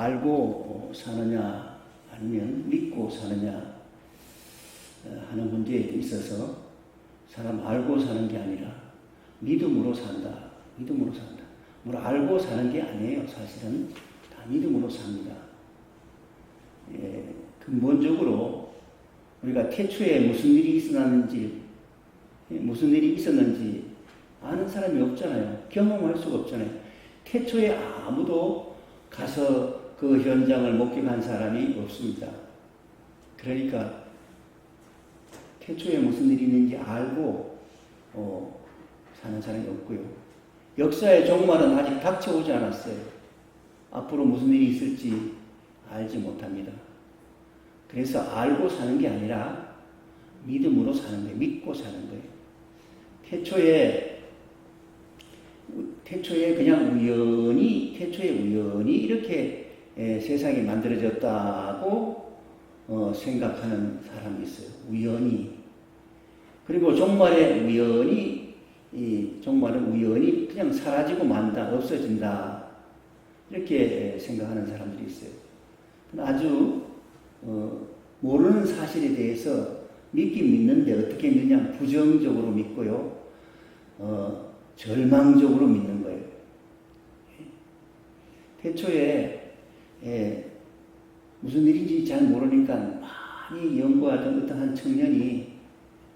알고 사느냐 아니면 믿고 사느냐 하는 문제에 있어서 사람 알고 사는 게 아니라 믿음으로 산다. 믿음으로 산다. 뭘 알고 사는 게 아니에요. 사실은 다 믿음으로 삽니다. 근본적으로 우리가 태초에 무슨 일이 있었는지 아는 사람이 없잖아요. 경험할 수가 없잖아요. 태초에 아무도 가서 그 현장을 목격한 사람이 없습니다. 그러니까 태초에 무슨 일이 있는지 알고 사는 사람이 없고요. 역사의 종말은 아직 닥쳐오지 않았어요. 앞으로 무슨 일이 있을지 알지 못합니다. 그래서 알고 사는 게 아니라 믿음으로 사는 거예요. 믿고 사는 거예요. 태초에 그냥 태초에 우연히 이렇게 세상이 만들어졌다고 생각하는 사람이 있어요. 우연히. 그리고 종말은 우연히 그냥 사라지고 만다, 없어진다. 이렇게 생각하는 사람들이 있어요. 아주 모르는 사실에 대해서 믿긴 믿는데 어떻게 믿느냐? 부정적으로 믿고요. 절망적으로 믿는 거예요. 태초에 무슨 일인지 잘 모르니까 많이 연구하던 어떤 한 청년이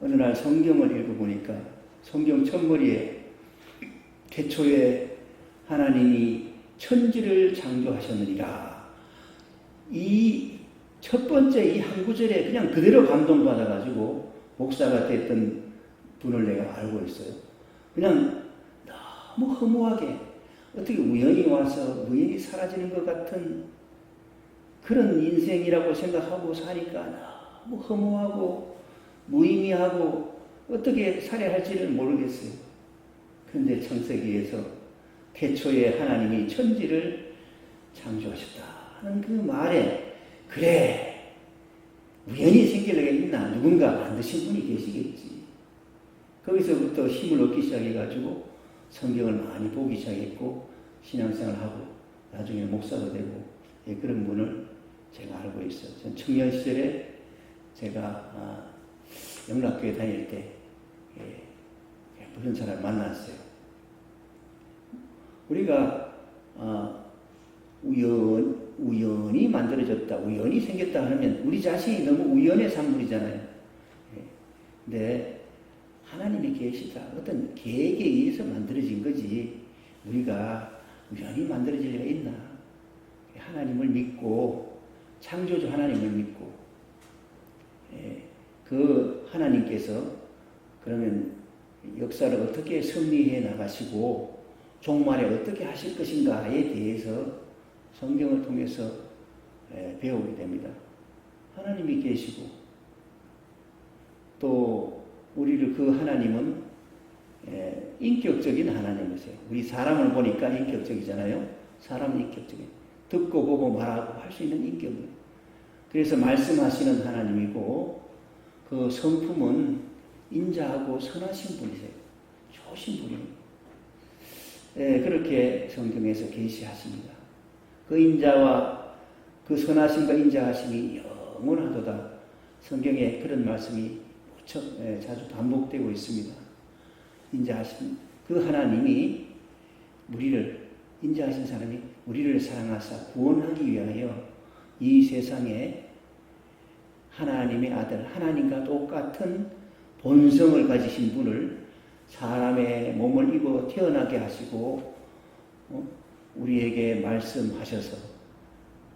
어느 날 성경을 읽어보니까 성경 첫머리에 태초에 하나님이 천지를 창조하셨느니라. 이 첫 번째 이 한 구절에 그냥 그대로 감동받아가지고 목사가 됐던 분을 내가 알고 있어요. 그냥 너무 허무하게 어떻게 우연히 와서 우연히 사라지는 것 같은 그런 인생이라고 생각하고 사니까 너무 허무하고 무의미하고 어떻게 살아야 할지를 모르겠어요. 근데 창세기에서 태초에 하나님이 천지를 창조하셨다 하는 그 말에 그래 우연히 생기려고 있나 누군가 만드신 분이 계시겠지. 거기서부터 힘을 얻기 시작해가지고 성경을 많이 보기 시작했고 신앙생활하고 나중에 목사도 되고 그런 분을 제가 알고 있어요. 전 청년 시절에 제가 영락교회 다닐 때 그런 사람을 만났어요. 우리가 우연히 만들어졌다, 우연히 생겼다 하면 우리 자신이 너무 우연의 산물이잖아요. 근데 하나님이 계시다. 어떤 계획에 의해서 만들어진 거지. 우리가 우연히 만들어질 리가 있나. 하나님을 믿고, 창조주 하나님을 믿고, 그 하나님께서 그러면 역사를 어떻게 섭리해 나가시고, 종말에 어떻게 하실 것인가에 대해서 성경을 통해서 배우게 됩니다. 하나님이 계시고, 또 우리를 그 하나님은 인격적인 하나님이세요. 우리 사람을 보니까 인격적이잖아요. 사람은 인격적이에요. 듣고 보고 말하고 할 수 있는 인격이에요. 그래서 말씀하시는 하나님이고 그 성품은 인자하고 선하신 분이세요. 좋으신 분이에요. 그렇게 성경에서 계시하십니다. 그 인자와 그 선하심과 인자하심이 영원하도다. 성경에 그런 말씀이 자주 반복되고 있습니다. 인자하신 그 하나님이 우리를 인자하신 사람이 우리를 사랑하사 구원하기 위하여 이 세상에 하나님의 아들 하나님과 똑같은 본성을 가지신 분을 사람의 몸을 입어 태어나게 하시고 우리에게 말씀하셔서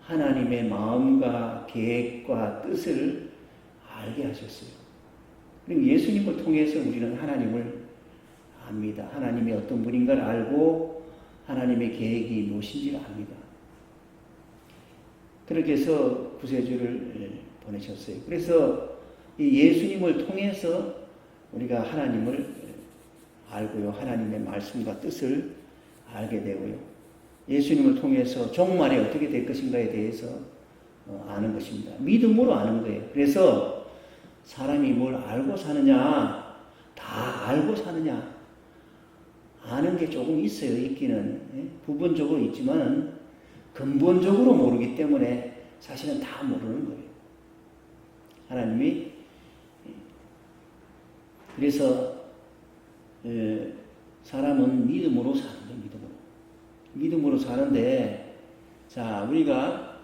하나님의 마음과 계획과 뜻을 알게 하셨어요. 그리고 예수님을 통해서 우리는 하나님을 압니다. 하나님이 어떤 분인가를 알고 하나님의 계획이 무엇인지를 압니다. 그렇게 해서 구세주를 보내셨어요. 그래서 이 예수님을 통해서 우리가 하나님을 알고요. 하나님의 말씀과 뜻을 알게 되고요. 예수님을 통해서 종말에 어떻게 될 것인가에 대해서 아는 것입니다. 믿음으로 아는 거예요. 그래서 사람이 뭘 알고 사느냐, 다 알고 사느냐, 아는 게 조금 있어요. 있기는. 부분적으로 있지만 근본적으로 모르기 때문에 사실은 다 모르는 거예요. 하나님이 그래서 사람은 믿음으로 사는 거예요. 믿음으로 사는데 자 우리가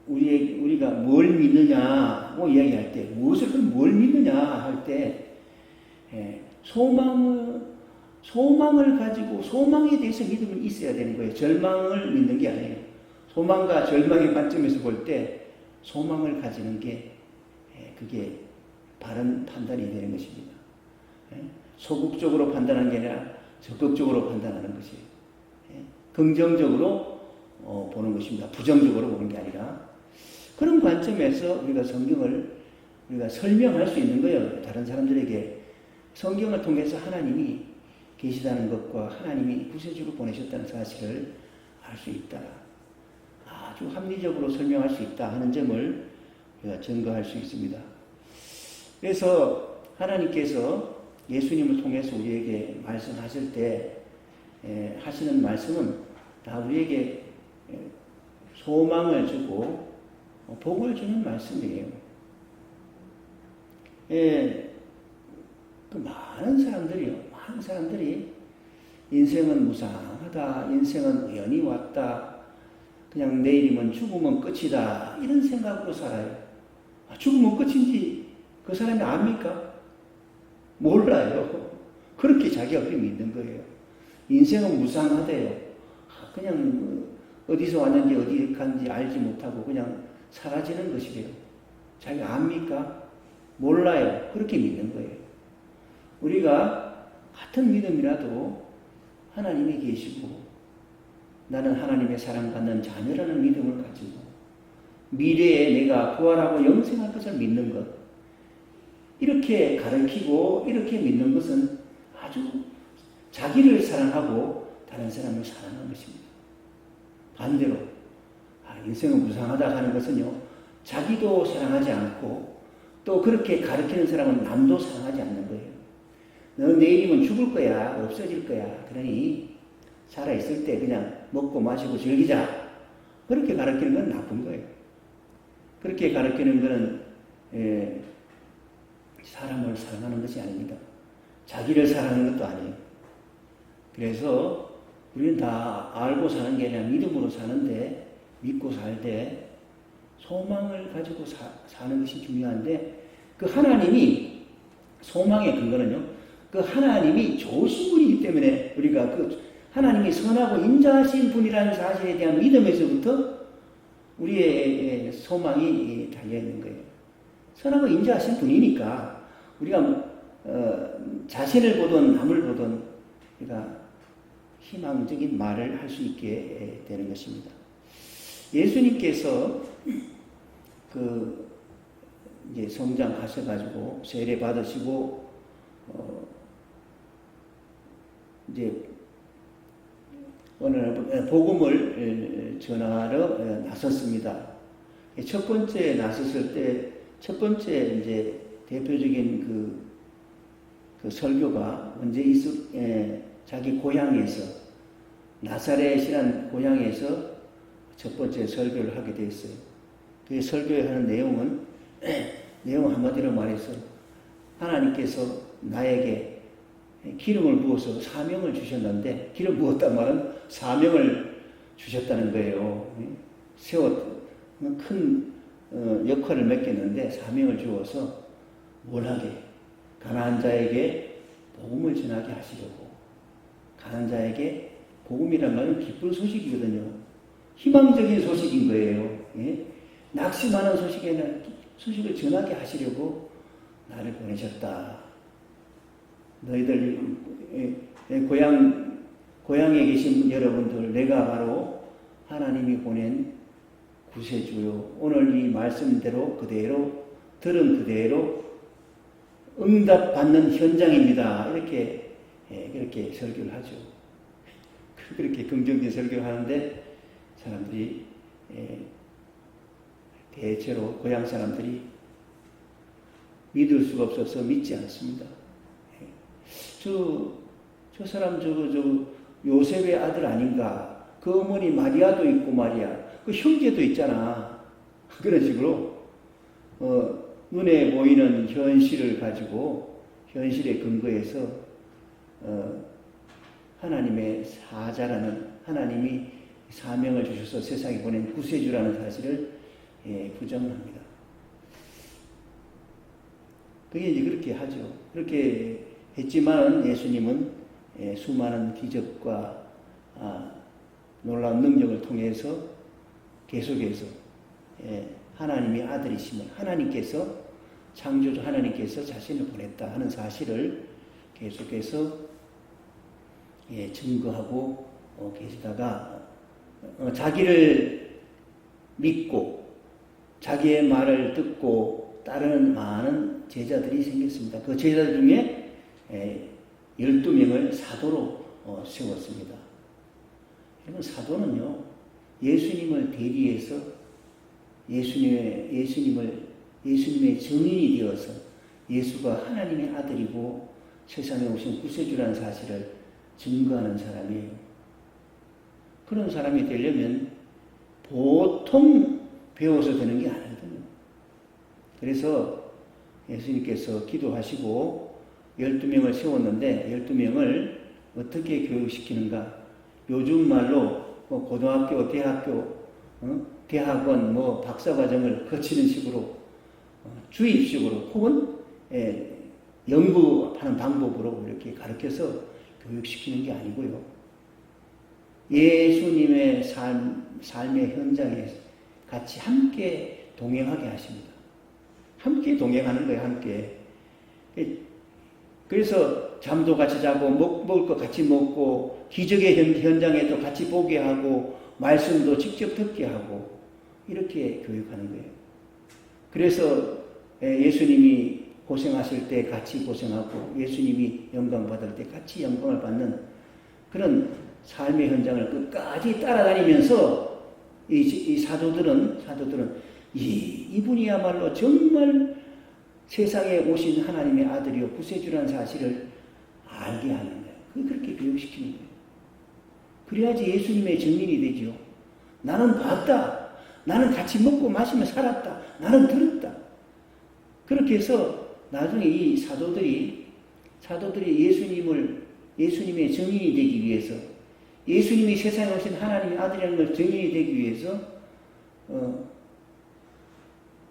뭘 믿느냐 이야기할 때 무엇을 뭘 믿느냐 할 때 소망을 가지고 소망에 대해서 믿음이 있어야 되는 거예요. 절망을 믿는 게 아니에요. 소망과 절망의 관점에서 볼 때 소망을 가지는 게 그게 바른 판단이 되는 것입니다. 소극적으로 판단하는 게 아니라 적극적으로 판단하는 것이에요. 긍정적으로 보는 것입니다. 부정적으로 보는 게 아니라 그런 관점에서 우리가 성경을 우리가 설명할 수 있는 거예요. 다른 사람들에게 성경을 통해서 하나님이 계시다는 것과 하나님이 구세주로 보내셨다는 사실을 알 수 있다. 아주 합리적으로 설명할 수 있다 하는 점을 우리가 증거할 수 있습니다. 그래서 하나님께서 예수님을 통해서 우리에게 말씀하실 때 하시는 말씀은 다 우리에게 소망을 주고 복을 주는 말씀이에요. 그 많은 사람들이 인생은 무상하다, 인생은 우연히 왔다, 그냥 내일이면 죽으면 끝이다 이런 생각으로 살아요. 죽으면 끝인지 그 사람이 압니까? 몰라요. 그렇게 자기가 그렇게 믿는 거예요. 인생은 무상하대요. 그냥 어디서 왔는지 어디 간지 알지 못하고 그냥 사라지는 것이래요. 자기가 압니까? 몰라요. 그렇게 믿는 거예요. 우리가 같은 믿음이라도 하나님이 계시고 나는 하나님의 사랑받는 자녀라는 믿음을 가지고 미래에 내가 부활하고 영생할 것을 믿는 것 이렇게 가르치고 이렇게 믿는 것은 아주 자기를 사랑하고 다른 사람을 사랑하는 것입니다. 반대로 인생은 무상하다 하는 것은요, 자기도 사랑하지 않고 또 그렇게 가르치는 사람은 남도 사랑하지 않는 거예요. 너 내일이면 죽을 거야, 없어질 거야. 그러니 살아있을 때 그냥 먹고 마시고 즐기자. 그렇게 가르치는 건 나쁜 거예요. 그렇게 가르치는 것은 사람을 사랑하는 것이 아닙니다. 자기를 사랑하는 것도 아니에요. 그래서 우리는 다 알고 사는 게 아니라 믿음으로 사는데, 믿고 살 때 소망을 가지고 사는 것이 중요한데, 그 하나님이, 소망의 근거는요, 그 하나님이 좋으신 분이기 때문에 우리가 그 하나님이 선하고 인자하신 분이라는 사실에 대한 믿음에서부터 우리의 소망이 달려있는 거예요. 선하고 인자하신 분이니까 우리가 자신을 보든 남을 보든 우리가 희망적인 말을 할 수 있게 되는 것입니다. 예수님께서 이제 성장 가셔가지고 세례 받으시고 이제 오늘 복음을 전하러 나섰습니다. 첫 번째 나섰을 때 첫 번째 이제 대표적인 그 설교가 언제 자기 고향에서 나사렛이라는 고향에서 첫 번째 설교를 하게 되었어요. 그 설교에 하는 내용 한마디로 말해서 하나님께서 나에게 기름을 부어서 사명을 주셨는데, 기름 부었단 말은 사명을 주셨다는 거예요. 큰 역할을 맡겼는데 사명을 주어서 뭘 하게? 가난한 자에게 복음을 전하게 하시려고. 가난한 자에게 복음이란 말은 기쁜 소식이거든요. 희망적인 소식인 거예요. 낙심하는 소식에는 소식을 전하게 하시려고 나를 보내셨다. 너희들 고향에 계신 여러분들, 내가 바로 하나님이 보낸 구세주요. 오늘 이 말씀대로 그대로 들은 그대로 응답받는 현장입니다. 이렇게 그렇게 설교를 하죠. 그렇게 긍정적인 설교를 하는데 사람들이 대체로 고향 사람들이 믿을 수가 없어서 믿지 않습니다. 저 사람 요셉의 아들 아닌가? 그 어머니 마리아도 있고 말이야. 그 형제도 있잖아. 그런 식으로 눈에 보이는 현실을 가지고 현실에 근거해서 하나님의 사자라는, 하나님이 사명을 주셔서 세상에 보낸 구세주라는 사실을 부정합니다. 그게 이제 그렇게 하죠. 그렇게 했지만 예수님은 수많은 기적과 놀라운 능력을 통해서 계속해서 하나님의 아들이심을, 하나님께서, 창조주 하나님께서 자신을 보냈다 하는 사실을 계속해서 증거하고 계시다가 자기를 믿고 자기의 말을 듣고 따르는 많은 제자들이 생겼습니다. 그 제자들 중에 12명을 사도로 세웠습니다. 여러분, 사도는요, 예수님을 대리해서 예수님의 증인이 되어서 예수가 하나님의 아들이고 세상에 오신 구세주라는 사실을 증거하는 사람이에요. 그런 사람이 되려면 보통 배워서 되는 게 아니거든요. 그래서 예수님께서 기도하시고 12명을 세웠는데 12명을 어떻게 교육시키는가? 요즘 말로 고등학교, 대학교, 대학원, 박사과정을 거치는 식으로 주입식으로 혹은 연구하는 방법으로 이렇게 가르쳐서 교육시키는 게 아니고요. 예수님의 삶의 현장에 같이 함께 동행하게 하십니다. 함께 동행하는 거예요, 함께. 그래서 잠도 같이 자고 먹을 거 같이 먹고 기적의 현장에도 같이 보게 하고 말씀도 직접 듣게 하고 이렇게 교육하는 거예요. 그래서 예수님이 고생하실 때 같이 고생하고 예수님이 영광 받을 때 같이 영광을 받는 그런 삶의 현장을 끝까지 따라다니면서 이 사도들은 이분이야말로 정말 세상에 오신 하나님의 아들이요 구세주라는 사실을 알게 하는 거예요. 그렇게 교육시키는 거예요. 그래야지 예수님의 증인이 되죠. 나는 봤다. 나는 같이 먹고 마시며 살았다. 나는 들었다. 그렇게 해서 나중에 이 사도들이 예수님의 증인이 되기 위해서 예수님이 세상에 오신 하나님의 아들이라는 걸 증인이 되기 위해서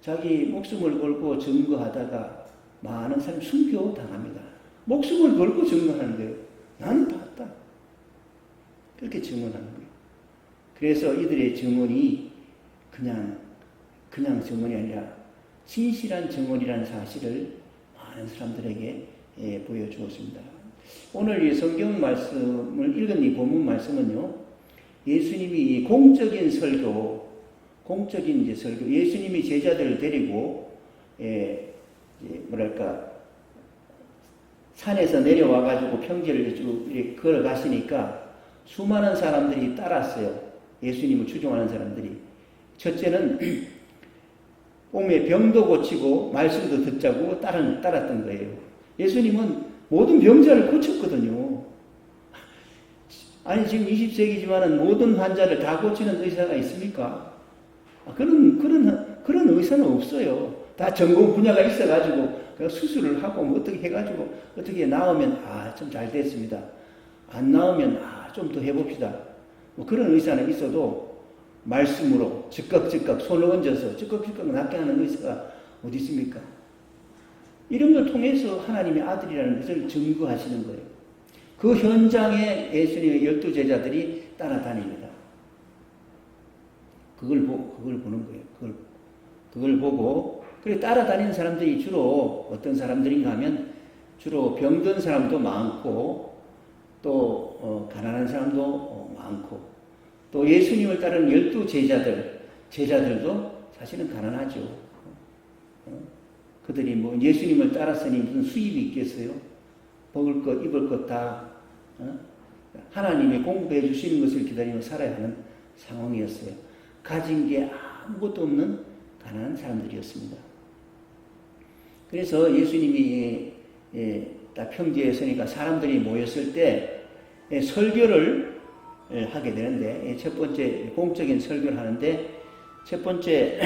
자기 목숨을 걸고 증거하다가 많은 사람이 순교당합니다. 목숨을 걸고 증거하는 거예요. 나는 봤다. 그렇게 증언하는 거예요. 그래서 이들의 증언이 그냥 증언이 아니라 진실한 증언이라는 사실을 많은 사람들에게 보여주었습니다. 오늘 이 성경 말씀을 읽은 이 본문 말씀은요, 예수님이 공적인 설교, 예수님이 제자들을 데리고, 산에서 내려와가지고 평지를 쭉 이렇게 걸어가시니까 수많은 사람들이 따랐어요. 예수님을 추종하는 사람들이. 첫째는 몸에 병도 고치고 말씀도 듣자고 따랐던 거예요. 예수님은 모든 병자를 고쳤거든요. 아니 지금 20세기지만은 모든 환자를 다 고치는 의사가 있습니까? 그런 의사는 없어요. 다 전공 분야가 있어가지고 수술을 하고 뭐 어떻게 해가지고 어떻게 나오면 좀 잘 됐습니다. 안 나오면 좀 더 해봅시다. 뭐 그런 의사는 있어도 말씀으로 즉각 손을 얹어서 즉각 낫게 하는 의사가 어디 있습니까? 이런 걸 통해서 하나님의 아들이라는 것을 증거하시는 거예요. 그 현장에 예수님의 12제자들이 따라다닙니다. 그걸 보는 거예요. 그걸 보고 그래 따라다니는 사람들이 주로 어떤 사람들인가 하면 주로 병든 사람도 많고 또 가난한 사람도 많고 또 예수님을 따르는 12제자들도 사실은 가난하죠. 그들이 뭐 예수님을 따랐으니 무슨 수입이 있겠어요? 먹을 것, 입을 것 다 하나님이 공급해 주시는 것을 기다리며 살아야 하는 상황이었어요. 가진 게 아무것도 없는 가난한 사람들이었습니다. 그래서 예수님이 딱 평지에 서니까 사람들이 모였을 때 설교를 하게 되는데 첫 번째 공적인 설교를 하는데 첫 번째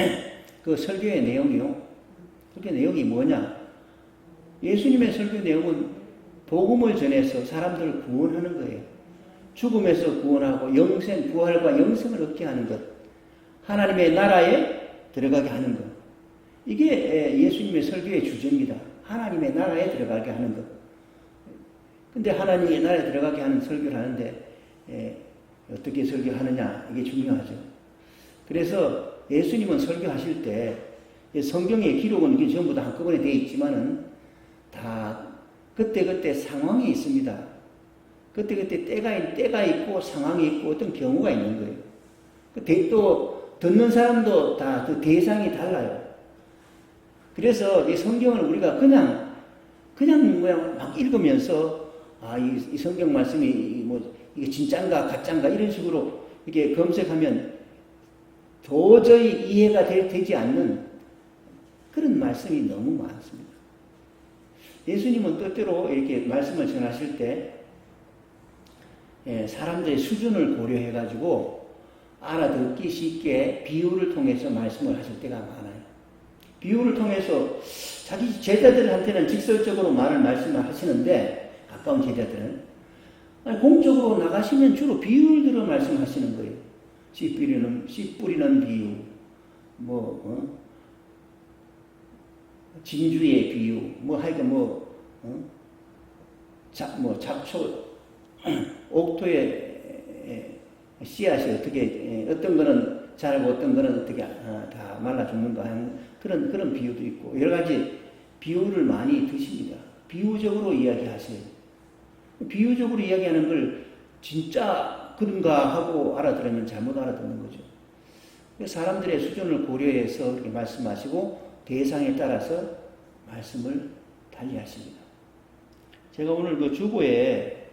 그 설교의 내용이요. 설교 내용이 뭐냐? 예수님의 설교 내용은 복음을 전해서 사람들을 구원하는 거예요. 죽음에서 구원하고 부활과 영생을 얻게 하는 것. 하나님의 나라에 들어가게 하는 것. 이게 예수님의 설교의 주제입니다. 하나님의 나라에 들어가게 하는 것. 근데 하나님의 나라에 들어가게 하는 설교를 하는데 어떻게 설교하느냐 이게 중요하죠. 그래서 예수님은 설교하실 때 성경의 기록은 이게 전부 다 한꺼번에 되어 있지만은 다 그때 상황이 있습니다. 그때 때가 있고 상황이 있고 어떤 경우가 있는 거예요. 또 듣는 사람도 다 그 대상이 달라요. 그래서 이 성경을 우리가 그냥 막 읽으면서 이 성경 말씀이 뭐 이게 진짠가 가짠가 이런 식으로 이렇게 검색하면 도저히 이해가 되지 않는 그런 말씀이 너무 많습니다. 예수님은 때때로 이렇게 말씀을 전하실 때 사람들의 수준을 고려해가지고 알아듣기 쉽게 비유를 통해서 말씀을 하실 때가 많아요. 비유를 통해서 자기 제자들한테는 직설적으로 말씀을 하시는데 가까운 제자들은 공적으로 나가시면 주로 비유들로 말씀하시는 거예요. 씨 뿌리는 비유, 진주의 비유, 잡초, 옥토의 씨앗이 어떻게, 어떤 거는 자라고 어떤 거는 어떻게 다 말라 죽는가 하는 그런 비유도 있고, 여러 가지 비유를 많이 드십니다. 비유적으로 이야기하세요. 비유적으로 이야기하는 걸 진짜 그런가 하고 알아들으면 잘못 알아듣는 거죠. 사람들의 수준을 고려해서 이렇게 말씀하시고 대상에 따라서 말씀을 달리하십니다. 제가 오늘 그 주보에,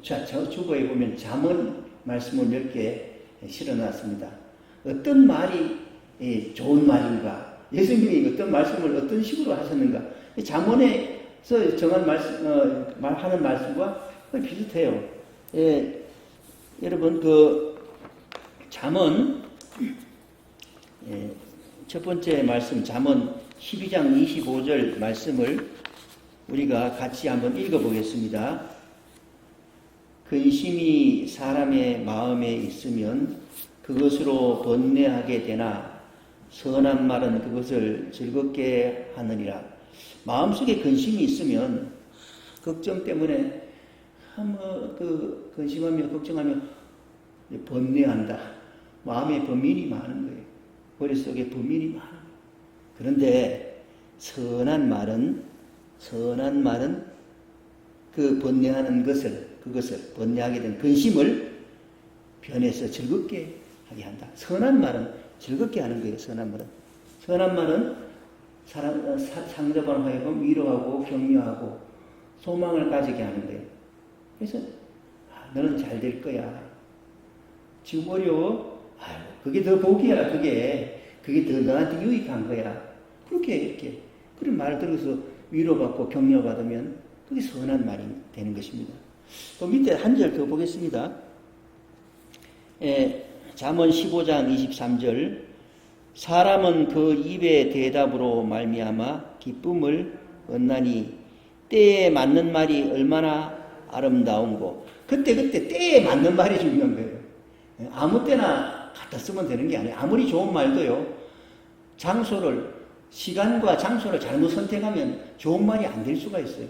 저 주보에 보면 잠언 말씀을 몇 개 실어놨습니다. 어떤 말이 좋은 말인가? 예수님이 어떤 말씀을 어떤 식으로 하셨는가? 잠언에서 정한 하는 말씀과 거의 비슷해요. 여러분, 잠언, 첫 번째 말씀, 잠언 12장 25절 말씀을 우리가 같이 한번 읽어보겠습니다. 근심이 사람의 마음에 있으면 그것으로 번뇌하게 되나 선한 말은 그것을 즐겁게 하느니라. 마음속에 근심이 있으면 걱정 때문에 근심하며 걱정하며 번뇌한다. 마음에 범인이 많은 거예요. 머릿속에 범인이 많은 거예요. 그런데 선한 말은 그 번뇌하는 그것을 번뇌하게 된 근심을 변해서 즐겁게 하게 한다. 선한 말은 즐겁게 하는 거예요. 선한 말은 상대방을 하여금 위로하고 격려하고 소망을 가지게 하는 거예요. 그래서 너는 잘 될 거야. 지금 어려워. 그게 더 복이야. 그게 더 너한테 유익한 거야. 이렇게 그런 말을 들어서 위로받고 격려받으면 그게 선한 말이 되는 것입니다. 또 밑에 한 절 더 보겠습니다. 잠언 15장 23절 사람은 그 입의 대답으로 말미암아 기쁨을 얻나니 때에 맞는 말이 얼마나 아름다운고. 그때 때에 맞는 말이 중요한 거예요. 아무 때나 갖다 쓰면 되는 게 아니에요. 아무리 좋은 말도요, 시간과 장소를 잘못 선택하면 좋은 말이 안 될 수가 있어요.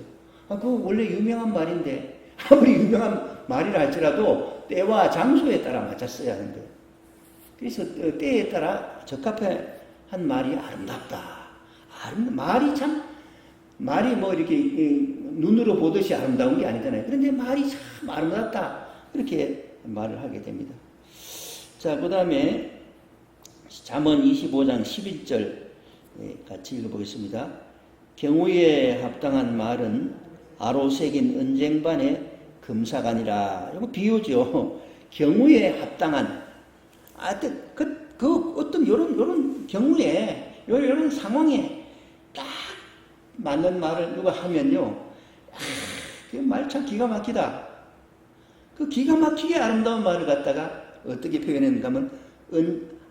그거 원래 유명한 말인데, 아무리 유명한 말이라 할지라도 때와 장소에 따라 맞춰 써야 하는 거예요. 그래서 때에 따라 적합한 말이 아름답다. 말이 뭐 이렇게 눈으로 보듯이 아름다운 게 아니잖아요. 그런데 말이 참 아름답다. 이렇게 말을 하게 됩니다. 자, 그 다음에 잠언 25장 11절 같이 읽어보겠습니다. 경우에 합당한 말은 아로 새긴 은쟁반의 금사가니라. 이거 비유죠. 경우에 합당한. 어떤 요런 경우에, 요런 상황에 딱 맞는 말을 누가 하면요. 그 말 참 기가 막히다. 그 기가 막히게 아름다운 말을 갖다가 어떻게 표현했는가 하면,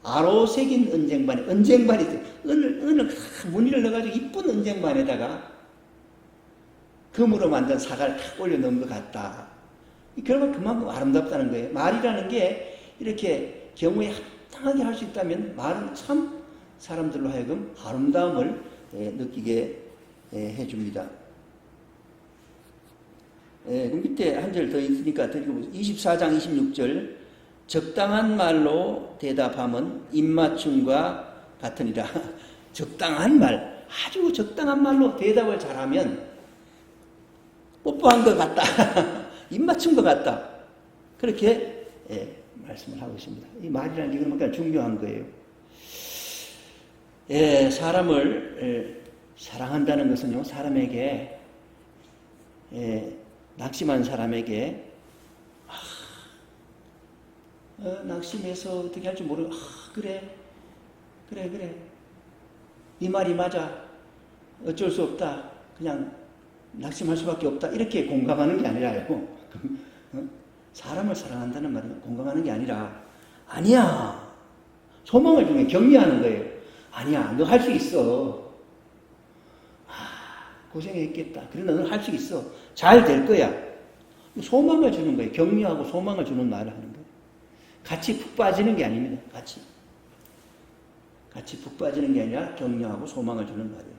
아로 새긴 은쟁반에, 은을 무늬를 넣어가지고 이쁜 은쟁반에다가 금으로 만든 사과를 탁 올려 넣은 것 같다. 그러면 그만큼 아름답다는 거예요. 말이라는 게 이렇게 경우에 합당하게 할 수 있다면 말은 참 사람들로 하여금 아름다움을 느끼게 해줍니다. 그 밑에 한 절 더 있으니까 드리고 24장 26절 적당한 말로 대답하면 입맞춤과 같으니라. 적당한 말, 아주 적당한 말로 대답을 잘하면 뽀뽀한 것 같다. 입맞춘 것 같다. 그렇게 말씀을 하고 있습니다. 이 말이라는 게 그만큼 중요한 거예요. 사람을 사랑한다는 것은요, 사람에게 낙심한 사람에게 낙심해서 어떻게 할지 모르고 그래 네 말이 맞아, 어쩔 수 없다, 그냥 낙심할 수밖에 없다, 이렇게 공감하는 게 아니라요. 사람을 사랑한다는 말은 공감하는 게 아니라, 아니야, 소망을 주면 격려하는 거예요. 아니야, 너 할 수 있어. 고생했겠다. 그래, 너는 할 수 있어. 잘 될 거야. 소망을 주는 거예요. 격려하고 소망을 주는 말을 하는 거예요. 같이 푹 빠지는 게 아닙니다. 같이 푹 빠지는 게 아니라 격려하고 소망을 주는 말이에요.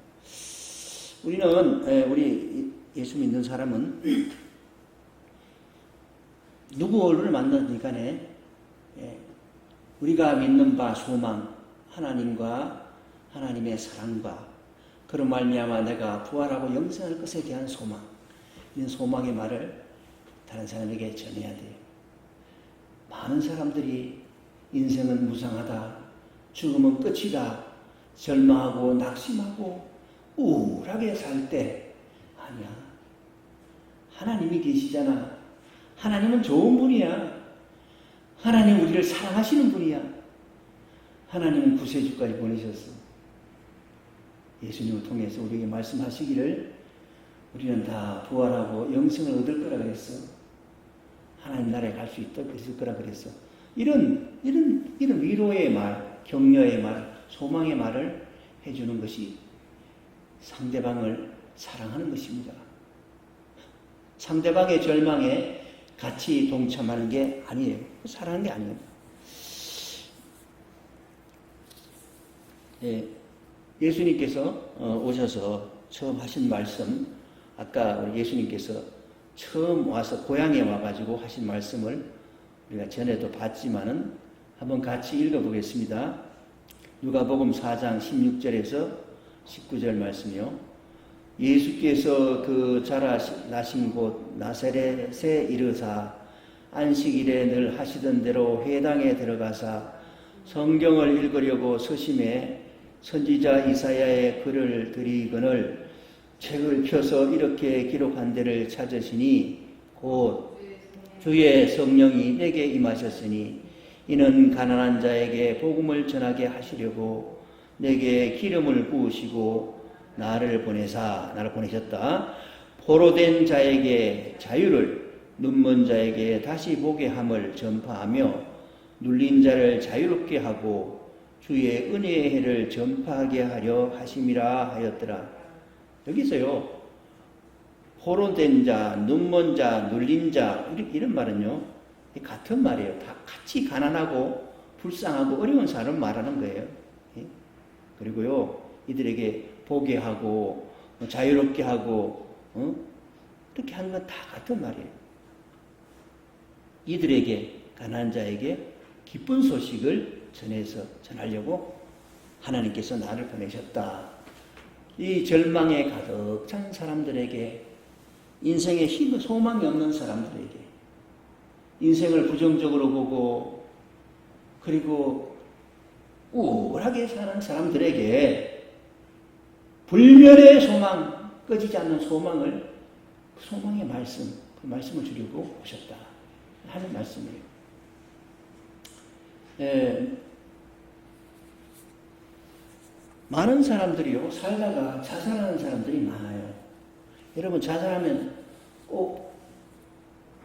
우리 예수 믿는 사람은 누구를 만나든 간에 우리가 믿는 바 소망, 하나님과 하나님의 사랑과 그런 말미암아 내가 부활하고 영생할 것에 대한 소망, 이런 소망의 말을 다른 사람에게 전해야 돼요. 많은 사람들이 인생은 무상하다, 죽으면 끝이다, 절망하고 낙심하고 우울하게 살 때 아니야. 하나님이 계시잖아. 하나님은 좋은 분이야. 하나님 우리를 사랑하시는 분이야. 하나님은 구세주까지 보내셨어. 예수님을 통해서 우리에게 말씀하시기를 우리는 다 부활하고 영생을 얻을 거라 그랬어. 하나님 나라에 갈 수 있을 거라 그랬어. 이런 위로의 말, 격려의 말, 소망의 말을 해주는 것이 상대방을 사랑하는 것입니다. 상대방의 절망에 같이 동참하는 게 아니에요. 사랑하는 게 아니에요. 예수님께서 오셔서 처음 하신 말씀, 아까 우리 예수님께서 처음 와서 고향에 와가지고 하신 말씀을 우리가 전에도 봤지만은 한번 같이 읽어보겠습니다. 누가복음 4장 16절에서 19절 말씀이요. 예수께서 그 자라나신 곳 나사렛에 이르사 안식일에 늘 하시던 대로 회당에 들어가사 성경을 읽으려고 서심해 선지자 이사야의 글을 들이거늘 책을 펴서 이렇게 기록한 데를 찾으시니 곧 주의 성령이 내게 임하셨으니 이는 가난한 자에게 복음을 전하게 하시려고 내게 기름을 부으시고 나를 보내셨다. 포로된 자에게 자유를, 눈먼 자에게 다시 보게 함을 전파하며 눌린 자를 자유롭게 하고 주의 은혜의 해를 전파하게 하려 하심이라 하였더라. 여기서요, 포로된 자, 눈먼 자, 눌린 자, 이런 말은요, 같은 말이에요. 다 같이 가난하고 불쌍하고 어려운 사람을 말하는 거예요. 그리고요, 이들에게 보게 하고 자유롭게 하고 이렇게 하는 건 다 같은 말이에요. 이들에게, 가난한 자에게 기쁜 소식을 전하려고 하나님께서 나를 보내셨다. 이 절망에 가득 찬 사람들에게, 인생에 힘, 소망이 없는 사람들에게, 인생을 부정적으로 보고 그리고 우울하게 사는 사람들에게 불멸의 소망, 꺼지지 않는 소망을, 그 소망의 말씀, 그 말씀을 주려고 오셨다 하는 말씀이에요. 많은 사람들이요, 살다가 자살하는 사람들이 많아요. 여러분, 자살하면 꼭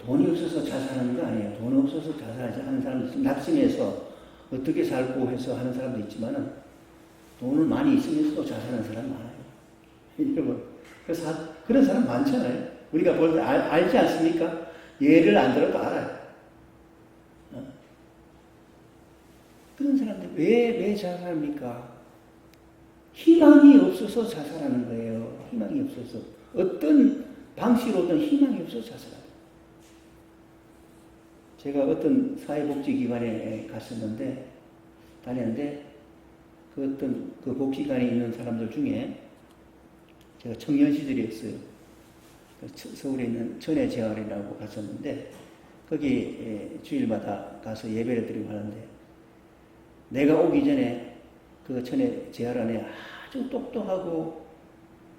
돈이 없어서 자살하는 거 아니에요. 돈 없어서 자살하지 않는 사람도 있어요. 낙심해서 어떻게 살고 해서 하는 사람도 있지만은 돈을 많이 있으면서도 자살하는 사람 많아요. 여러분, 그래서 그런 사람 많잖아요. 우리가 볼 때 알지 않습니까? 예를 안 들어도 알아요. 그런 사람들 왜 자살합니까? 희망이 없어서 자살하는 거예요. 희망이 없어서. 어떤 방식으로든 희망이 없어서 자살합니다. 제가 어떤 사회복지기관에 다녔는데, 그 복지관에 있는 사람들 중에 제가 청년 시절이었어요. 서울에 있는 천혜재활이라고 갔었는데, 거기 주일마다 가서 예배를 드리고 하는데, 내가 오기 전에 그 천혜재활 안에 아주 똑똑하고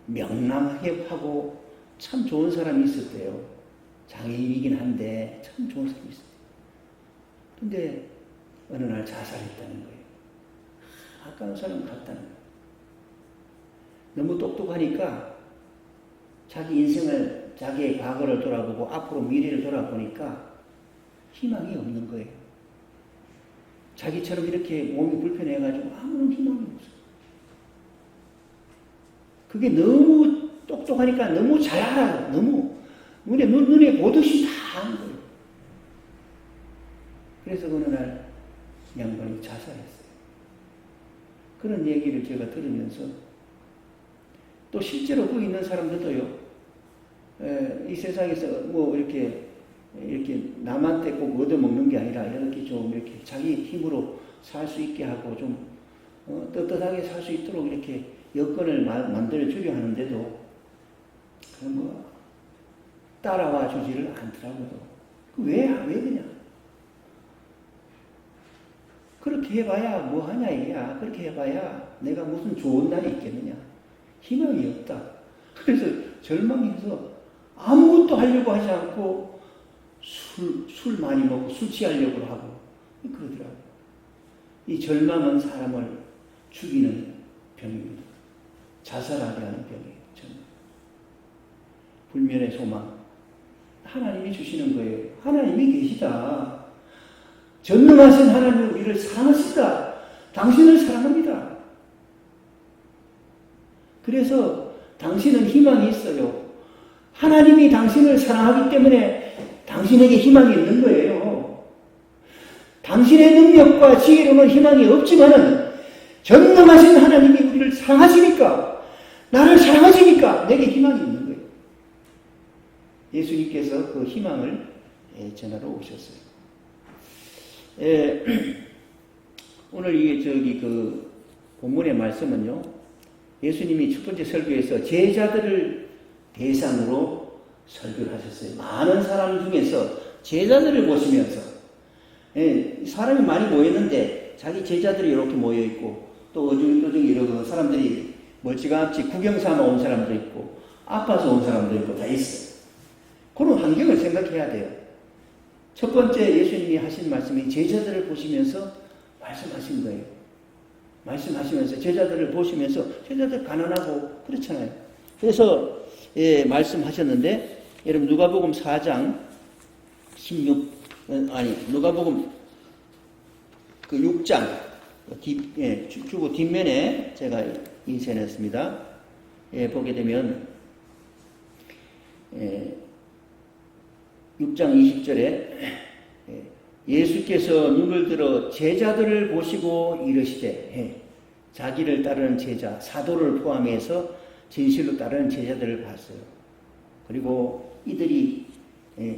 명랑하고 참 좋은 사람이 있었대요. 장애인이긴 한데 참 좋은 사람이 있었대요. 근데 어느 날 자살했다는 거예요. 아까운 사람 같다는 거예요. 너무 똑똑하니까 자기 인생을, 자기의 과거를 돌아보고 앞으로 미래를 돌아보니까 희망이 없는 거예요. 자기처럼 이렇게 몸이 불편해가지고 아무런 희망이 없어요. 그게 너무 똑똑하니까 너무 잘 알아요. 너무 눈에 보듯이 다 아는 거예요. 그래서 어느 날 양반이 자살했어요. 그런 얘기를 제가 들으면서 또 실제로 거기 있는 사람들도요, 이 세상에서 뭐 이렇게 남한테 꼭 얻어먹는 게 아니라 이렇게 좀 이렇게 자기 힘으로 살 수 있게 하고 좀 떳떳하게 살 수 있도록 이렇게 여건을 만들어주려 하는데도 뭐 따라와 주지를 않더라고요. 왜 그냥 그렇게 해봐야 뭐 하냐 이야. 그렇게 해봐야 내가 무슨 좋은 날이 있겠느냐. 희망이 없다. 그래서 절망해서 아무것도 하려고 하지 않고 술 많이 먹고 술 취하려고 하고 그러더라고요. 이 절망은 사람을 죽이는 병입니다. 자살하게 하는 병이에요. 불면의 소망. 하나님이 주시는 거예요. 하나님이 계시다. 전능하신 하나님은 우리를 사랑하시다. 당신을 사랑합니다. 그래서 당신은 희망이 있어요. 하나님이 당신을 사랑하기 때문에 당신에게 희망이 있는 거예요. 당신의 능력과 지혜로는 희망이 없지만은 전능하신 하나님이 우리를 사랑하시니까, 나를 사랑하시니까 내게 희망이 있는 거예요. 예수님께서 그 희망을 전하러 오셨어요. 오늘 그 본문의 말씀은요, 예수님이 첫 번째 설교에서 제자들을 대상으로 설교를 하셨어요. 많은 사람 중에서 제자들을 보시면서, 사람이 많이 모였는데 자기 제자들이 이렇게 모여있고, 또 어중어중 이러고 사람들이 멀찌감치 구경삼아 온 사람도 있고, 아파서 온 사람도 있고 다 있어요. 그런 환경을 생각해야 돼요. 첫 번째 예수님이 하신 말씀이 제자들을 보시면서 말씀하신 거예요. 말씀하시면서 제자들을 보시면서, 제자들 가난하고 그렇잖아요. 그래서 말씀하셨는데, 여러분 누가복음 4장 누가복음 그 6장 주고 뒷면에 제가 인쇄했습니다. 보게 되면 6장 20절에 예수께서 눈을 들어 제자들을 보시고 이르시되, 자기를 따르는 제자, 사도를 포함해서 진실로 따르는 제자들을 봤어요. 그리고 이들이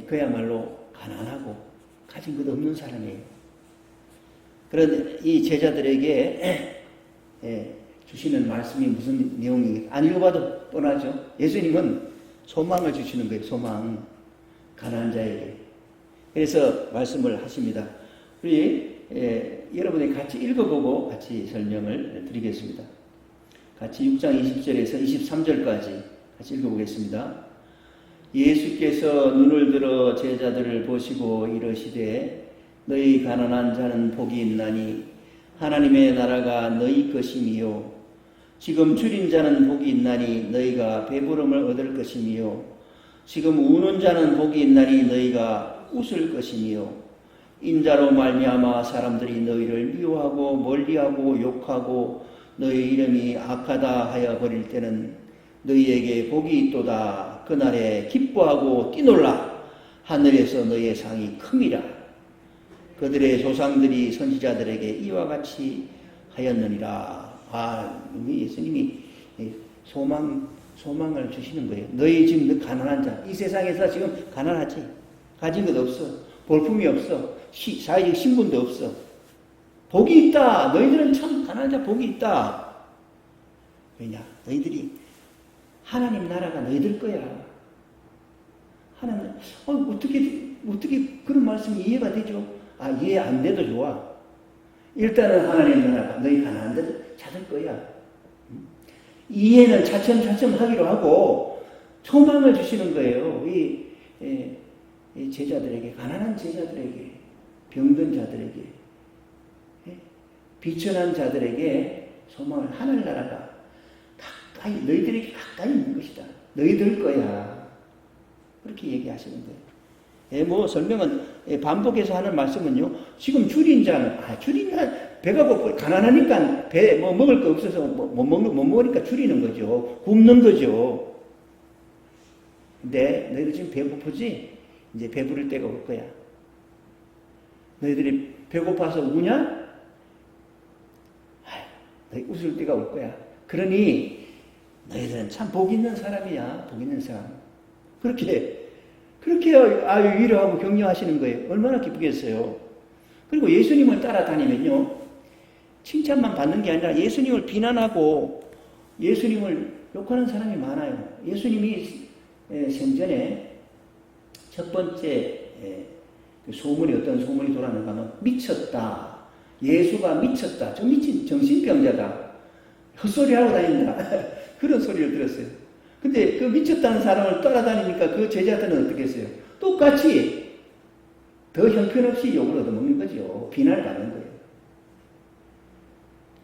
그야말로 가난하고 가진 것 없는 사람이에요. 그런 이 제자들에게 주시는 말씀이 무슨 내용이, 안 읽어봐도 뻔하죠. 예수님은 소망을 주시는 거예요. 소망. 가난한 자에게. 그래서 말씀을 하십니다. 우리 여러분이 같이 읽어보고 같이 설명을 드리겠습니다. 같이 6장 20절에서 23절까지 같이 읽어보겠습니다. 예수께서 눈을 들어 제자들을 보시고 이르시되, 너희 가난한 자는 복이 있나니 하나님의 나라가 너희 것이미요. 지금 줄인 자는 복이 있나니 너희가 배부름을 얻을 것이미요. 지금 우는 자는 복이 있나니 너희가 웃을 것이미요. 인자로 말미암아 사람들이 너희를 미워하고 멀리하고 욕하고 너희 이름이 악하다 하여 버릴 때는 너희에게 복이 있도다. 그날에 기뻐하고 뛰놀라. 하늘에서 너희의 상이 큼이라. 그들의 조상들이 선지자들에게 이와 같이 하였느니라. 예수님이 소망을 주시는 거예요. 너희 지금 가난한 자, 이 세상에서 지금 가난하지, 가진 것 없어, 볼품이 없어, 사회적 신분도 없어, 복이 있다. 너희들은 참 가난한 자 복이 있다. 왜냐? 너희들이 하나님 나라가 너희들 거야. 하나님, 어떻게 그런 말씀이 이해가 되죠? 이해 안 돼도 좋아. 일단은 하나님 나라가 너희 가난한 자들 거야. 이해는 차츰차츰 하기로 하고 소망을 주시는 거예요. 이 제자들에게, 가난한 제자들에게, 병든 자들에게, 비천한 자들에게 소망을, 하늘나라가 가까이, 너희들에게 가까이 있는 것이다. 너희들 거야. 그렇게 얘기하시는 거예요. 설명은 반복해서 하는 말씀은요, 지금 줄인 자는, 배가 고프, 가난하니까 먹을 거 없어서 못 먹으니까 줄이는 거죠. 굶는 거죠. 근데 너희들 지금 배고프지? 이제 배부를 때가 올 거야. 너희들이 배고파서 우냐? 너희 웃을 때가 올 거야. 그러니 너희들은 참 복 있는 사람이야. 복 있는 사람. 그렇게 위로하고 격려하시는 거예요. 얼마나 기쁘겠어요. 그리고 예수님을 따라다니면요, 칭찬만 받는 게 아니라 예수님을 비난하고 예수님을 욕하는 사람이 많아요. 예수님이 생전에 첫 번째 소문이, 어떤 소문이 돌아가는가 하면, 미쳤다. 예수가 미쳤다. 저 미친 정신병자다. 헛소리 하고 다닌다. 그런 소리를 들었어요. 근데 그 미쳤다는 사람을 따라다니니까 그 제자들은 어떻게 했어요? 똑같이 더 형편없이 욕을 얻어먹는 거죠. 비난을 받는 거예요.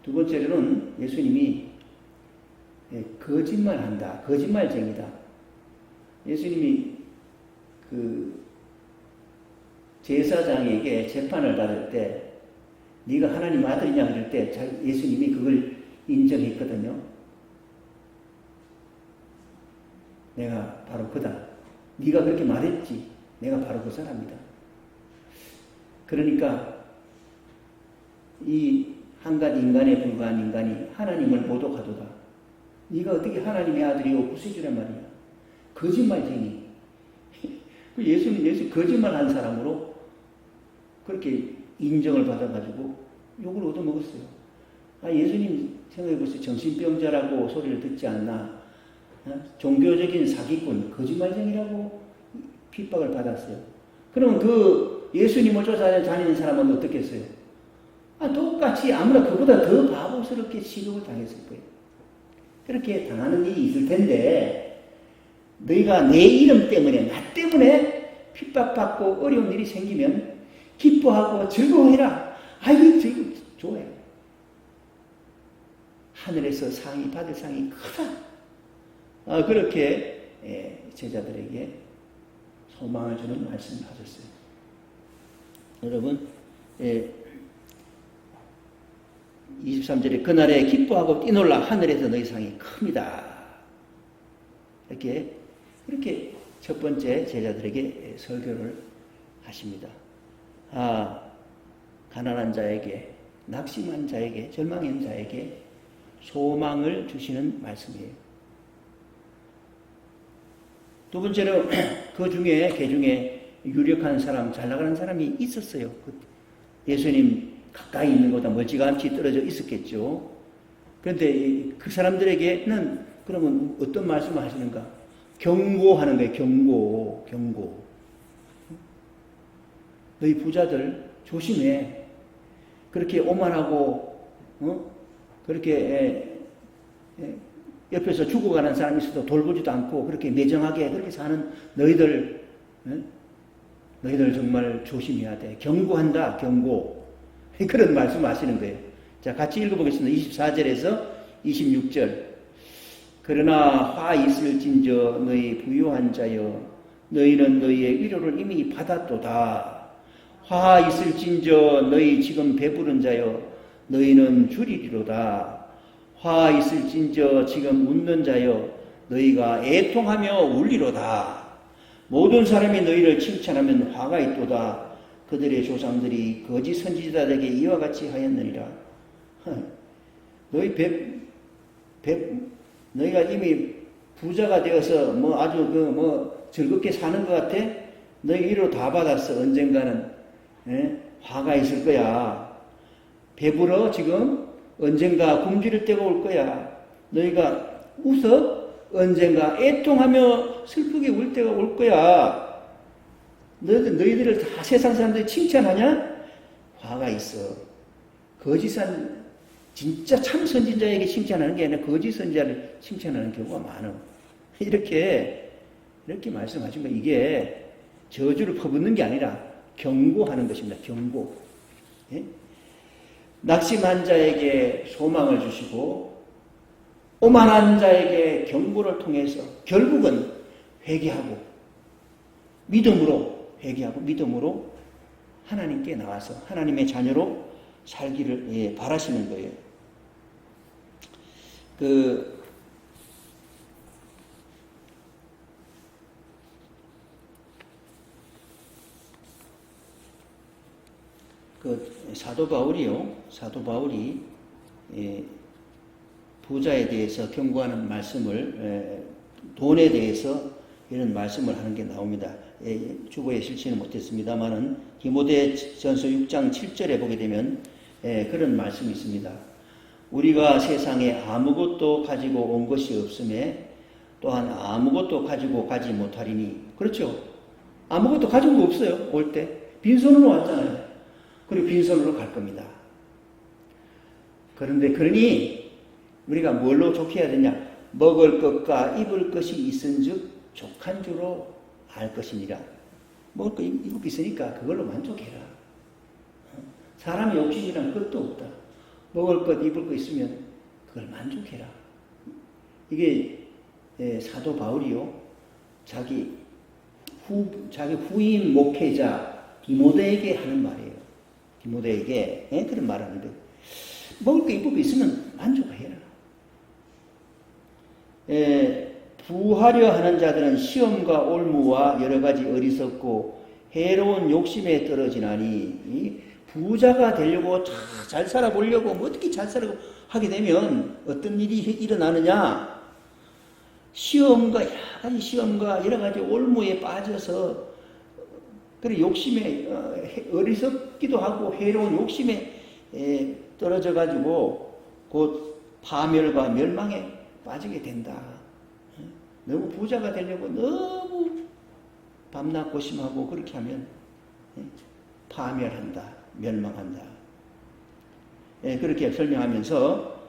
두 번째로는 예수님이 거짓말한다. 거짓말쟁이다. 예수님이 그 제사장에게 재판을 받을 때 네가 하나님 아들이냐 그럴 때 예수님이 그걸 인정했거든요. 내가 바로 그다. 네가 그렇게 말했지. 내가 바로 그 사람이다. 그러니까 이 한 가지 인간에 불과한 인간이 하나님을 모독하도다. 네가 어떻게 하나님의 아들이고 구세주란 말이야. 거짓말쟁이. 예수 거짓말한 사람으로 그렇게 인정을 받아가지고 욕을 얻어먹었어요. 예수님 생각해보세요. 정신병자라고 소리를 듣지 않나. 종교적인 사기꾼, 거짓말쟁이라고 핍박을 받았어요. 그럼 그 예수님을 쫓아다니는 사람은 어떻게 했어요? 똑같이 아무나 그보다 더 바보스럽게 취급을 당했을 거예요. 그렇게 당하는 일이 있을 텐데 너희가 내 이름 때문에 나 때문에 핍박받고 어려운 일이 생기면 기뻐하고 즐거워해라. 즐거워 좋아요. 하늘에서 상이 받을 상이 크다. 그렇게 제자들에게 소망을 주는 말씀을 하셨어요. 여러분 23절에 그날에 기뻐하고 뛰놀라 하늘에서 너희 상이 큽니다. 이렇게 첫 번째 제자들에게 설교를 하십니다. 가난한 자에게, 낙심한 자에게, 절망한 자에게 소망을 주시는 말씀이에요. 두 번째로 그 중에 유력한 사람, 잘 나가는 사람이 있었어요. 예수님 가까이 있는 것보다 멀찌감치 떨어져 있었겠죠. 그런데 그 사람들에게는 그러면 어떤 말씀을 하시는가? 경고하는 거예요. 경고. 너희 부자들 조심해. 그렇게 오만하고 그렇게 옆에서 죽어가는 사람이 있어도 돌보지도 않고 그렇게 매정하게 그렇게 사는 너희들 정말 조심해야 돼. 경고한다. 경고. 그런 말씀 하시는 거예요. 자, 같이 읽어보겠습니다. 24절에서 26절. 그러나 화 있을진저 너희 부유한 자여 너희는 너희의 위로를 이미 받았도다. 화 있을진저 너희 지금 배부른 자여 너희는 줄이리로다. 화 있을진저 지금 웃는 자여 너희가 애통하며 울리로다. 모든 사람이 너희를 칭찬하면 화가 있도다. 그들의 조상들이 거짓 선지자들에게 이와 같이 하였느니라. 너희가 이미 부자가 되어서 아주 즐겁게 사는 것 같아? 너희 위로 다 받았어. 언젠가는 화가 있을 거야. 배불러 지금? 언젠가 굶주릴 때가 올 거야. 너희가 웃어? 언젠가 애통하며 슬프게 울 때가 올 거야. 너희들을 다 세상 사람들이 칭찬하냐? 화가 있어. 거짓한 진짜 참 선지자에게 칭찬하는 게 아니라 거짓 선지자를 칭찬하는 경우가 많아. 이렇게 말씀하신 거예요. 이게 저주를 퍼붓는 게 아니라 경고하는 것입니다. 경고. 예? 낙심한 자에게 소망을 주시고 오만한 자에게 경고를 통해서 결국은 회개하고 믿음으로 하나님께 나와서 하나님의 자녀로 살기를 바라시는 거예요. 사도 바울이 부자에 대해서 경고하는 말씀을 돈에 대해서 이런 말씀을 하는 게 나옵니다. 주보에 실지는 못했습니다만은 디모데전서 6장 7절에 보게 되면 그런 말씀이 있습니다. 우리가 세상에 아무것도 가지고 온 것이 없음에 또한 아무것도 가지고 가지 못하리니. 그렇죠? 아무것도 가지고 온 거 없어요. 올 때 빈손으로 왔잖아요. 그리고 빈손으로 갈 겁니다. 그러니 우리가 뭘로 좋게 해야 되냐? 먹을 것과 입을 것이 있은즉 족한 줄로 알 것이니라. 먹을 것 입을 것 있으니까 그걸로 만족해라. 사람의 욕심이란 것도 없다. 먹을 것 입을 것 있으면 그걸 만족해라. 이게 사도 바울이요 자기 후임 목회자 디모데에게 하는 말이에요. 디모데에게 그런 말하는데 먹을 거 입을 거 있으면 만족해라. 부하려 하는 자들은 시험과 올무와 여러 가지 어리석고 해로운 욕심에 떨어지나니 부자가 되려고 잘 살아보려고 뭐 어떻게 잘 살아고 하게 되면 어떤 일이 일어나느냐? 시험과 여러 가지 올무에 빠져서 그런 욕심에 어리석기도 하고 해로운 욕심에 떨어져 가지고 곧 파멸과 멸망에 빠지게 된다. 너무 부자가 되려고 너무 밤낮 고심하고 그렇게 하면 파멸한다, 멸망한다. 그렇게 설명하면서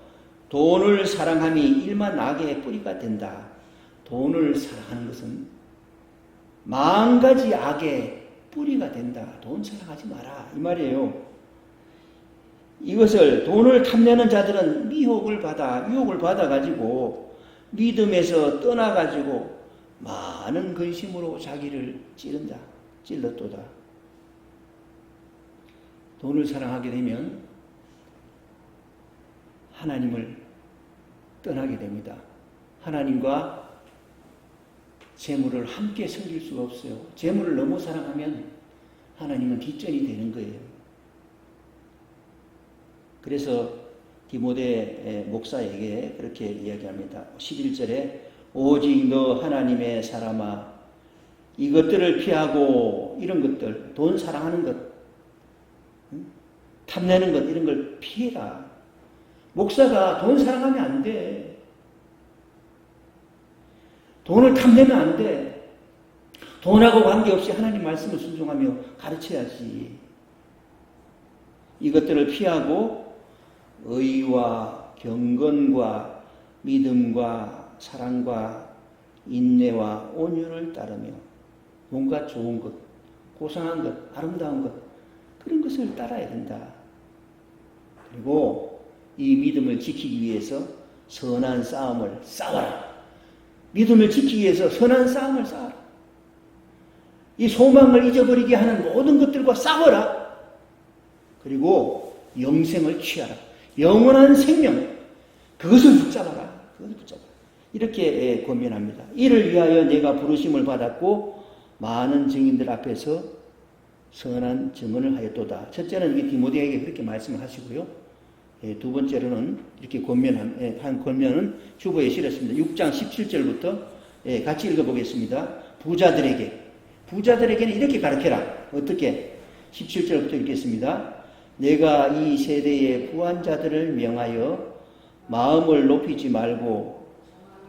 돈을 사랑함이 일만 악의 뿌리가 된다. 돈을 사랑하는 것은 만가지 악의 뿌리가 된다. 돈 사랑하지 마라. 이 말이에요. 이것을 돈을 탐내는 자들은 유혹을 받아가지고 믿음에서 떠나가지고 많은 근심으로 자기를 찔렀도다. 돈을 사랑하게 되면 하나님을 떠나게 됩니다. 하나님과 재물을 함께 섬길 수가 없어요. 재물을 너무 사랑하면 하나님은 뒷전이 되는 거예요. 그래서 디모데 목사에게 그렇게 이야기합니다. 11절에 오직 너 하나님의 사람아 이것들을 피하고 이런 것들 돈 사랑하는 것 탐내는 것 이런 걸 피해라. 목사가 돈 사랑하면 안 돼. 돈을 탐내면 안 돼. 돈하고 관계없이 하나님 말씀을 순종하며 가르쳐야지. 이것들을 피하고 의와 경건과 믿음과 사랑과 인내와 온유를 따르며 뭔가 좋은 것, 고상한 것, 아름다운 것 그런 것을 따라야 된다. 그리고 이 믿음을 지키기 위해서 선한 싸움을 싸워라. 믿음을 지키기 위해서 선한 싸움을 싸워라. 이 소망을 잊어버리게 하는 모든 것들과 싸워라. 그리고 영생을 취하라. 영원한 생명, 그것을 붙잡아라. 이렇게 권면합니다. 이를 위하여 내가 부르심을 받았고 많은 증인들 앞에서 선한 증언을 하였도다. 첫째는 이 디모데에게 그렇게 말씀을 하시고요. 두 번째로는 이렇게 한 권면은 주보에 실었습니다. 6장 17절부터 같이 읽어보겠습니다. 부자들에게는 이렇게 가르쳐라. 어떻게? 17절부터 읽겠습니다. 내가 이 세대의 부한 자들을 명하여 마음을 높이지 말고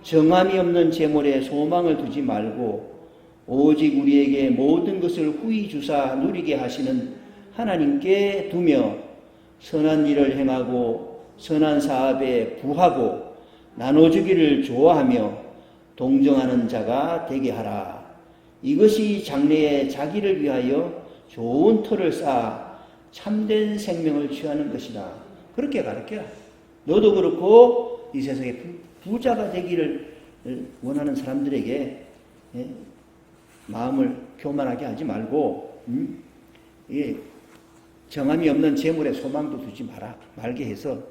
정함이 없는 재물에 소망을 두지 말고 오직 우리에게 모든 것을 후히 주사 누리게 하시는 하나님께 두며 선한 일을 행하고 선한 사업에 부하고 나눠주기를 좋아하며 동정하는 자가 되게 하라. 이것이 장래에 자기를 위하여 좋은 터를 쌓아 참된 생명을 취하는 것이다. 그렇게 가르쳐라. 너도 그렇고 이 세상에 부자가 되기를 원하는 사람들에게 마음을 교만하게 하지 말고 정함이 없는 재물에 소망도 두지 말게 해서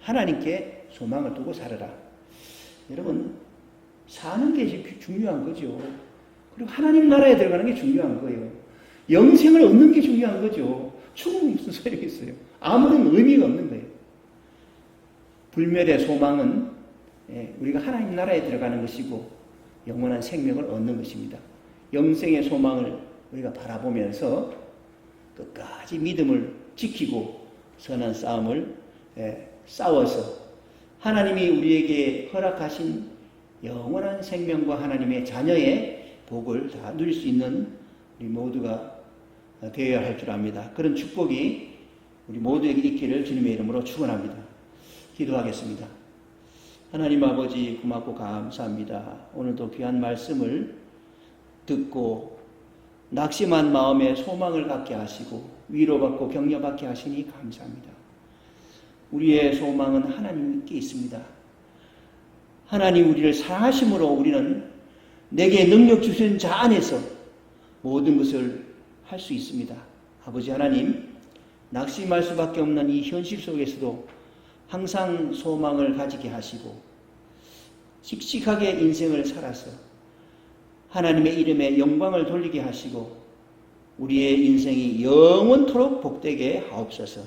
하나님께 소망을 두고 살아라. 여러분 사는 게 중요한 거죠. 그리고 하나님 나라에 들어가는 게 중요한 거예요. 영생을 얻는 게 중요한 거죠. 죽으면 무슨 소용이 있어요. 아무런 의미가 없는 거예요. 불멸의 소망은 우리가 하나님 나라에 들어가는 것이고 영원한 생명을 얻는 것입니다. 영생의 소망을 우리가 바라보면서 끝까지 믿음을 지키고 선한 싸움을 싸워서 하나님이 우리에게 허락하신 영원한 생명과 하나님의 자녀의 복을 다 누릴 수 있는 우리 모두가 되어야 할 줄 압니다. 그런 축복이 우리 모두에게 있기를 주님의 이름으로 축원합니다. 기도하겠습니다. 하나님 아버지 고맙고 감사합니다. 오늘도 귀한 말씀을 듣고 낙심한 마음에 소망을 갖게 하시고 위로받고 격려받게 하시니 감사합니다. 우리의 소망은 하나님께 있습니다. 하나님 우리를 사랑하심으로 우리는 내게 능력 주신 자 안에서 모든 것을 할 수 있습니다. 아버지 하나님, 낙심할 수밖에 없는 이 현실 속에서도 항상 소망을 가지게 하시고 씩씩하게 인생을 살아서 하나님의 이름에 영광을 돌리게 하시고 우리의 인생이 영원토록 복되게 하옵소서.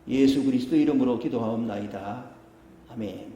예수 그리스도 이름으로 기도하옵나이다. 아멘.